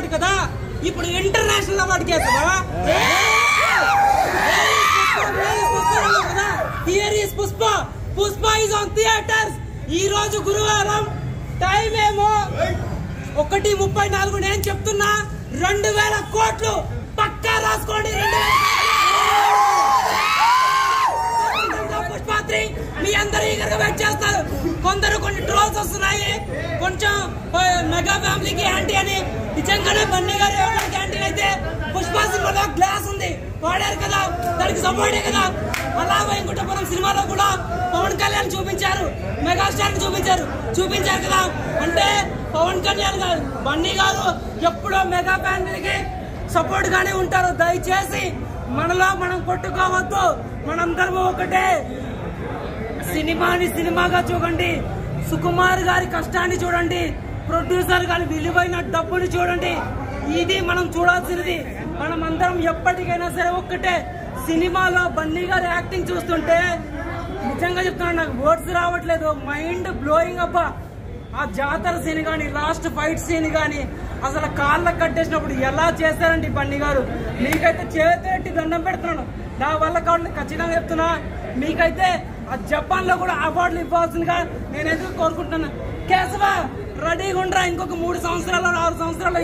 Award కదా, ఇప్పుడు international award కేసవా? Here is Pushpa. Pushpa is on theatres. ఈ రోజు గురువారం, టైం ఏమో 1:34. నేను చెప్తున్నా 2000 కోట్లు పక్కా రాసుకోండి. పుష్ప 3 మీ అందరూ ఈగర్గా వెయిట్ చేస్తారు. కొన్ని ట్రోల్స్ వస్తున్నాయి, కొంచెం మెగా ఫ్యామిలీకి యాంటీ అని. నిజంగానే బన్నీ గారు యాంటీ అయితే పుష్ప సినిమాలో గ్లాస్ ఉంది వాడారు కదా, దానికి సపోర్టే కదా. అలా వైకుంఠపురం సినిమాలో కూడా పవన్ కళ్యాణ్ చూపించారు, మెగాస్టార్ చూపించారు కదా. అంటే పవన్ కళ్యాణ్ గారు, బన్నీ గారు ఎప్పుడో మెగా ఫ్యామిలీకి సపోర్ట్ గానే ఉంటారు. దయచేసి మనలో మనం కొట్టుకోవద్దు, మనందరం ఒకటే. సినిమాని సినిమాగా చూడండి, సుకుమార్ గారి కష్టాన్ని చూడండి, ప్రొడ్యూసర్ గారి విలువైన డబ్బుని చూడండి. ఇది మనం చూడాల్సినది. మనం అందరం ఎప్పటికైనా సరే ఒక్కటే. సినిమాలో బన్నీ గారి యాక్టింగ్ చూస్తుంటే నిజంగా చెప్తున్నాను, నాకు వర్డ్స్ రావట్లేదు. మైండ్ బ్లోయింగ్ అబ్బా. ఆ జాతర సీన్ గాని, లాస్ట్ ఫైట్ సీన్ గాని, అసలు కాళ్ళకు కట్టేసినప్పుడు ఎలా చేశారండి బన్నీ గారు. మీకైతే చేతి దండం పెడుతున్నాను. నా వల్ల కావాలని ఖచ్చితంగా చెప్తున్నా. మీకైతే ఆ జపాన్ లో కూడా అవార్డులు ఇవ్వాల్సిందిగా నేను ఎందుకు కోరుకుంటున్నాను. కేశవ రెడీగా ఉండరా, ఇంకొక 3 సంవత్సరాలు 6 సంవత్సరాలు